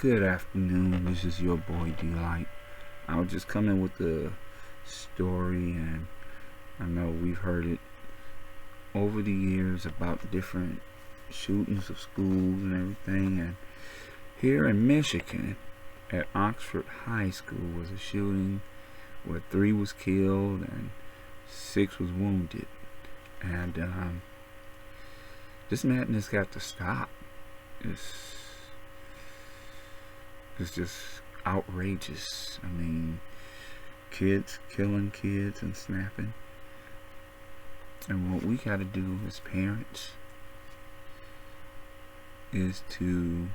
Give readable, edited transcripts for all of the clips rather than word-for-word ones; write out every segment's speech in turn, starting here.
Good afternoon, this is your boy D-Light. I was just coming with the story, and I know we've heard it over the years about different shootings of schools and everything, and here in Michigan at Oxford High School was a shooting where 3 was killed and 6 was wounded, and this madness got to stop. It's just outrageous. I mean, kids killing kids and snapping. And what we gotta do as parents is to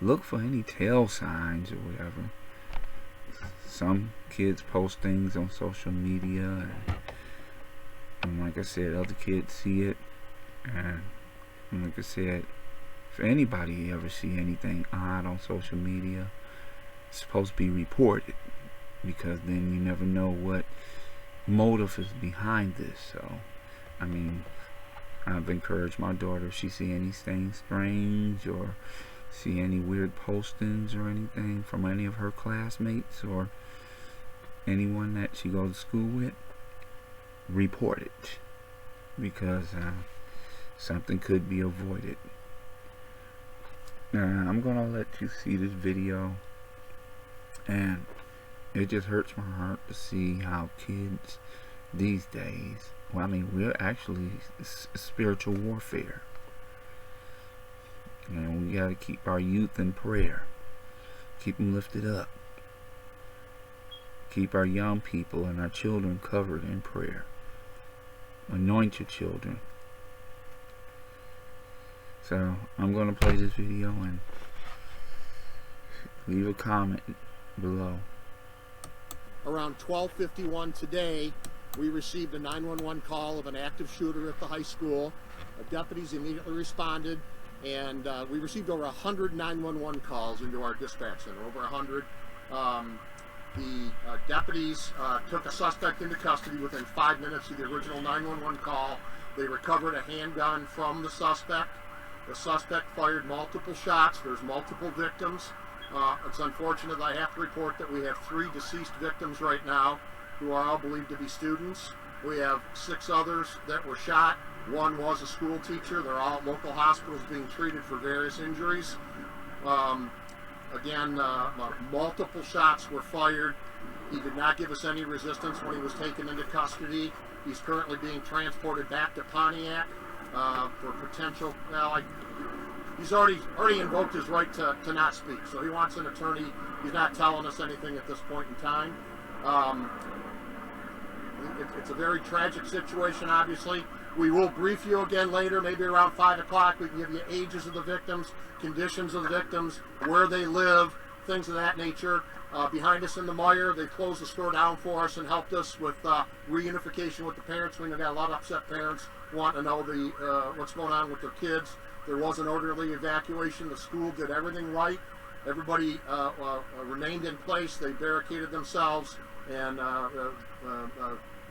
look for any tail signs or whatever. Some kids post things on social media, and like I said, other kids see it, and like I said, if anybody ever see anything odd on social media, it's supposed to be reported, because then you never know what motive is behind this. So, I mean, I've encouraged my daughter, if she see anything strange or see any weird postings or anything from any of her classmates or anyone that she goes to school with, report it, because something could be avoided. I'm gonna let you see this video, and it just hurts my heart to see how kids these days, well, I mean, we're actually spiritual warfare, and we gotta keep our youth in prayer, keep them lifted up, keep our young people and our children covered in prayer. Anoint your children. So I'm going to play this video and leave a comment below. Around 12:51 today, we received a 911 call of an active shooter at the high school. Deputies immediately responded, and we received over 100 911 calls into our dispatch center, over 100. The deputies took a suspect into custody within 5 minutes of the original 911 call. They recovered a handgun from the suspect. The suspect fired multiple shots. There's multiple victims. It's unfortunate that I have to report that we have 3 deceased victims right now who are all believed to be students. We have 6 others that were shot. 1 was a school teacher. They're all at local hospitals being treated for various injuries. Again, multiple shots were fired. He did not give us any resistance when he was taken into custody. He's currently being transported back to Pontiac for potential. Well, he's already invoked his right to not speak, so he wants an attorney. He's not telling us anything at this point in time. It's a very tragic situation, obviously. We will brief you again later, maybe around 5 o'clock. We can give you ages of the victims, conditions of the victims, where they live, things of that nature. Behind us in the mire, they closed the store down for us and helped us with reunification with the parents. We got a lot of upset parents wanting to know what's going on with their kids. There was an orderly evacuation. The school did everything right. Everybody remained in place. They barricaded themselves, and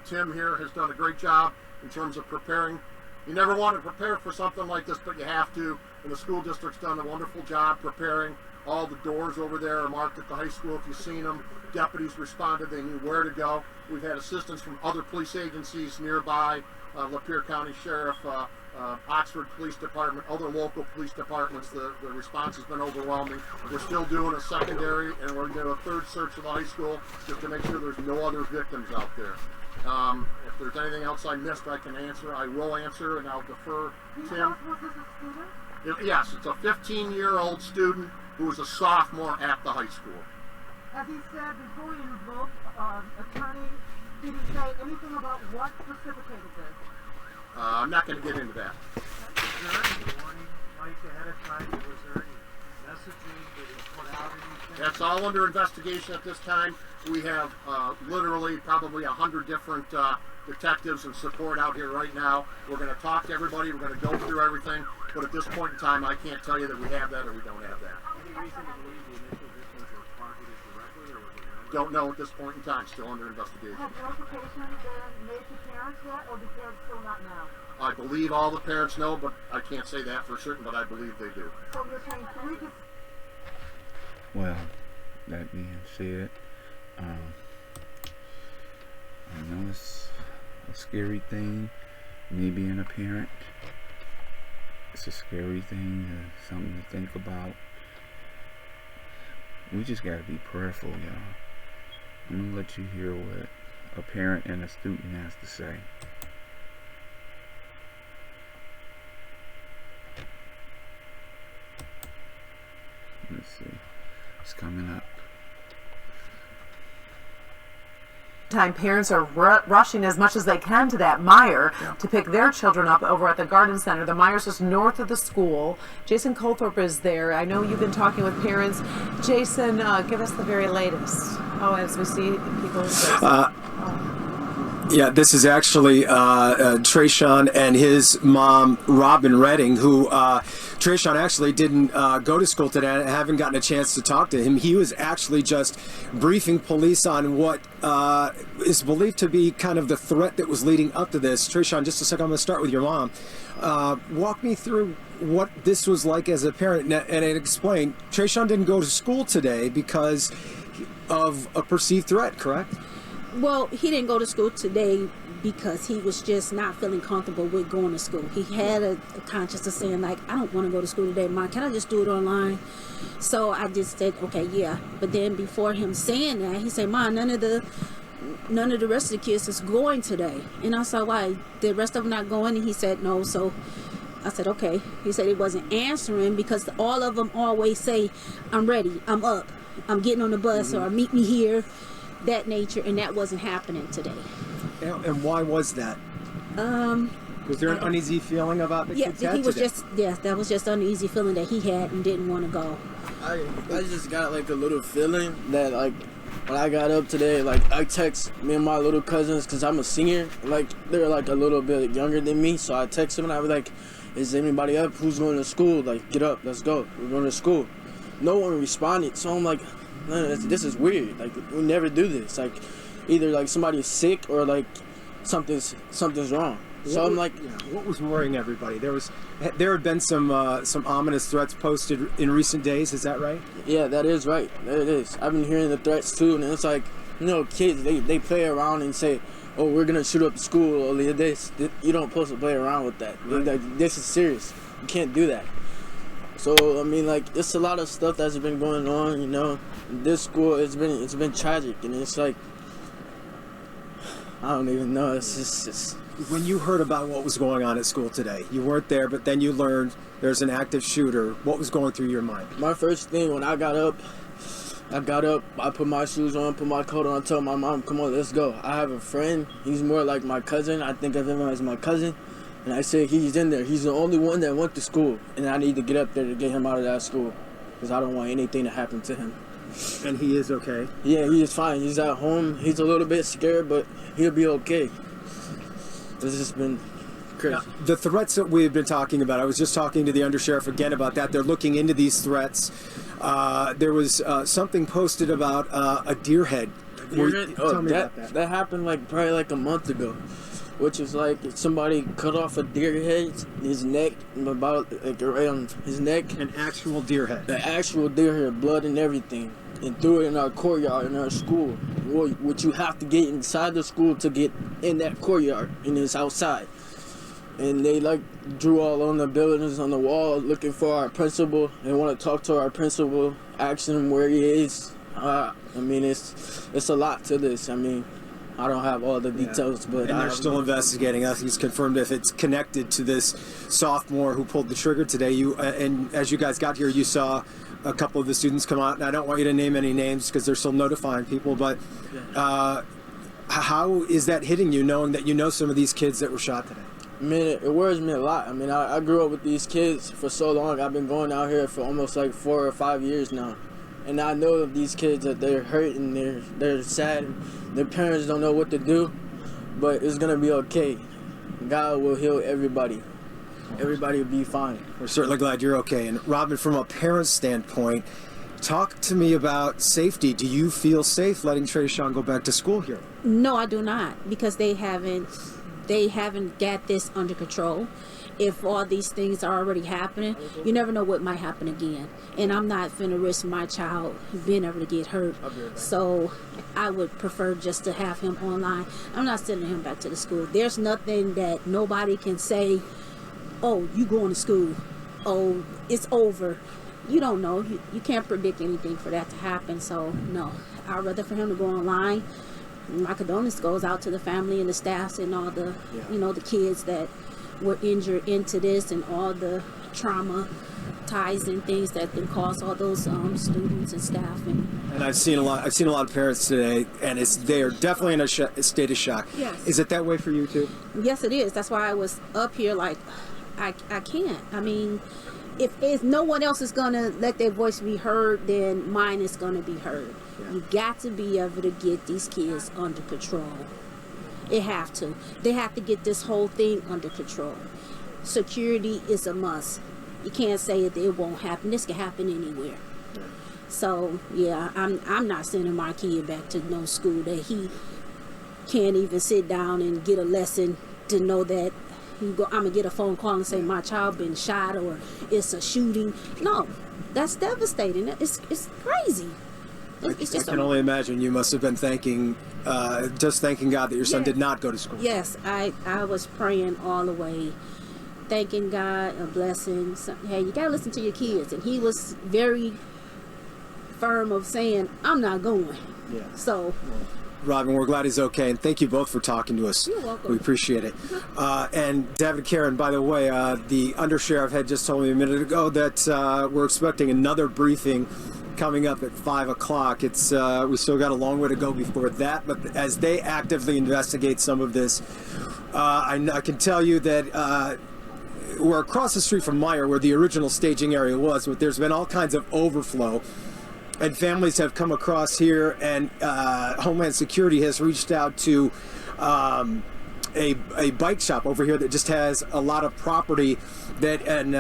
Tim here has done a great job in terms of preparing. You never want to prepare for something like this, but you have to. And the school district's done a wonderful job preparing. All the doors over there are marked at the high school. If you've seen them, deputies responded. They knew where to go. We've had assistance from other police agencies nearby, Lapeer County Sheriff, Oxford Police Department, other local police departments. The response has been overwhelming. We're still doing a secondary, and we're going to do a 3rd search of the high school just to make sure there's no other victims out there. If there's anything else I missed, I can answer. I will answer, and I'll defer Tim. Yes, it's a 15-year-old student who was a sophomore at the high school. As he said before you invoked attorney, did he say anything about what precipitated this? I'm not going to get into that. Was there any warning, Mike, ahead of time? Was there any messaging that he put out? Anything? That's all under investigation at this time. We have literally probably 100 different detectives and support out here right now. We're going to talk to everybody. We're going to go through everything. But at this point in time, I can't tell you that we have that or we don't have that. Any reason to believe the initial victims were targeted directly, or was it don't know at this point in time. Still under investigation. Has notification been made to parents yet, or do parents still not know? I believe all the parents know, but I can't say that for certain, but I believe they do. So you're saying 3 to... Well, that being said, I know it's a scary thing, me being a parent. It's a scary thing, something to think about. We just gotta be prayerful, y'all. I'm gonna let you hear what a parent and a student has to say. Let's see. It's coming up. Time parents are rushing as much as they can to that Meyer to pick their children up over at the Garden Center. The Meyer's just north of the school. Jason Colthorpe is there. I know you've been talking with parents. Jason, give us the very latest. Oh, as we see people. Yeah, this is actually Trayshawn and his mom, Robin Redding, who Trayshawn actually didn't go to school today. I haven't gotten a chance to talk to him. He was actually just briefing police on what is believed to be kind of the threat that was leading up to this. Trayshawn, just a second, I'm going to start with your mom. Walk me through what this was like as a parent, and explain. Trayshawn didn't go to school today because of a perceived threat, correct? Well, he didn't go to school today because he was just not feeling comfortable with going to school. He had a conscience of saying, like, I don't want to go to school today, Mom. Can I just do it online? So I just said, okay, yeah. But then before him saying that, he said, Mom, none of the rest of the kids is going today. And I said, why? The rest of them not going? And he said, no. So I said, okay. He said he wasn't answering because all of them always say, I'm ready, I'm up, I'm getting on the bus, or meet me here. That nature, and that wasn't happening today. And why was that? Was there an uneasy feeling about the kids had he was today? that was just an uneasy feeling that he had and didn't want to go. I just got like a little feeling that like when I got up today, like I text me and my little cousins because I'm a senior, like they're like a little bit younger than me, so I text them and I was like, is anybody up? Who's going to school? Like, get up, let's go, we're going to school. No one responded, so I'm like, man, this is weird. Like, we never do this. Like, either like somebody's sick or like something's wrong. So I'm like, what was worrying everybody? There had been some ominous threats posted in recent days. Is that right? Yeah, that is right. That it is. I've been hearing the threats too, and it's like, you know, kids they play around and say, oh, we're gonna shoot up the school or this. You don't supposed to play around with that. Right. Like, this is serious. You can't do that. So I mean, like, there's a lot of stuff that's been going on, you know. This school, it's been tragic, and it's like, I don't even know. It's just. When you heard about what was going on at school today, you weren't there, but then you learned there's an active shooter. What was going through your mind? My first thing when I got up, I put my shoes on, put my coat on, I told my mom, come on, let's go. I have a friend. He's more like my cousin. I think of him as my cousin. And I said, he's in there. He's the only one that went to school. And I need to get up there to get him out of that school because I don't want anything to happen to him. And he is okay? Yeah, he is fine. He's at home. He's a little bit scared, but he'll be okay. This has been crazy. Now, the threats that we've been talking about, I was just talking to the undersheriff again about that. They're looking into these threats. There was something posted about a deer head. Tell me about that. That happened like probably like a month ago, which is like somebody cut off a deer head, his neck, about like around his neck. An actual deer head. The actual deer head, blood and everything, and threw it in our courtyard in our school. Which you have to get inside the school to get in that courtyard, and it's outside. And they like drew all on the buildings on the wall looking for our principal. They want to talk to our principal, asking him where he is. I mean, it's a lot to this. I mean, I don't have all the details, but and they're still investigating. Nothing's confirmed if it's connected to this sophomore who pulled the trigger today. And as you guys got here, you saw a couple of the students come out, and I don't want you to name any names because they're still notifying people, but how is that hitting you, knowing that you know some of these kids that were shot today? I mean, it worries me a lot. I mean, I grew up with these kids for so long. I've been going out here for almost like 4 or 5 years now, and I know of these kids that they're hurt and they're sad. Their parents don't know what to do, but it's gonna be okay. God will heal everybody. Everybody will be fine. We're certainly glad you're okay. And Robin, from a parent's standpoint, Talk to me about safety. Do you feel safe letting Trayshawn go back to school here? No, I do not, because they haven't got this under control. If all these things are already happening, you never know what might happen again. And I'm not finna risk my child being able to get hurt. So I would prefer just to have him online. I'm not sending him back to the school. There's nothing that nobody can say, oh, you going to school. Oh, it's over. You don't know. You can't predict anything for that to happen. So no, I'd rather for him to go online. My condolence goes out to the family and the staffs and all the, the kids that were injured into this, and all the trauma ties and things that can cause all those students and staff. And I've seen a lot of parents today, and they are definitely in a state of shock. Yes. Is it that way for you too? Yes, it is. That's why I was up here like, I can't. I mean, if no one else is gonna let their voice be heard, then mine is gonna be heard. Yeah. You got to be able to get these kids under control. They have to get this whole thing under control. Security is a must. You can't say that it won't happen. This can happen anywhere. So yeah, I'm not sending my kid back to no school that he can't even sit down and get a lesson to know that I'm gonna get a phone call and say my child been shot or it's a shooting. No, that's devastating. It's crazy. It's just I can only imagine you must have been thanking God that your son did not go to school. Yes, I was praying all the way, thanking God, a blessing. So, hey, you gotta listen to your kids, and he was very firm of saying, I'm not going. Yeah. So. Robin, we're glad he's okay, and thank you both for talking to us. You're welcome. We appreciate it. And David Karen, by the way, the undersheriff had just told me a minute ago that we're expecting another briefing coming up at 5 o'clock. It's we still got a long way to go before that, but as they actively investigate some of this, I can tell you that we're across the street from Meijer, where the original staging area was, but there's been all kinds of overflow. And families have come across here, and Homeland Security has reached out to a bike shop over here that just has a lot of property that, and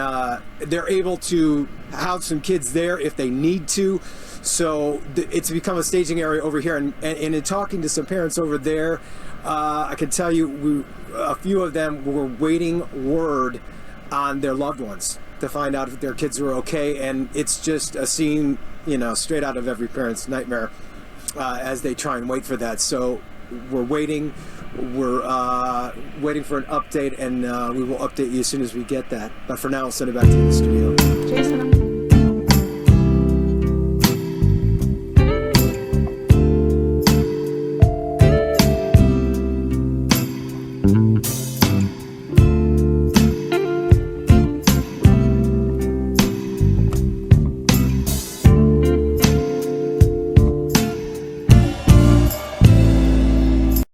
they're able to house some kids there if they need to. So it's become a staging area over here. And in talking to some parents over there, I can tell you a few of them were waiting word on their loved ones to find out if their kids were okay. And it's just a scene, straight out of every parent's nightmare as they try and wait for that. So we're waiting. We're waiting for an update, and we will update you as soon as we get that. But for now, I'll send it back to the studio.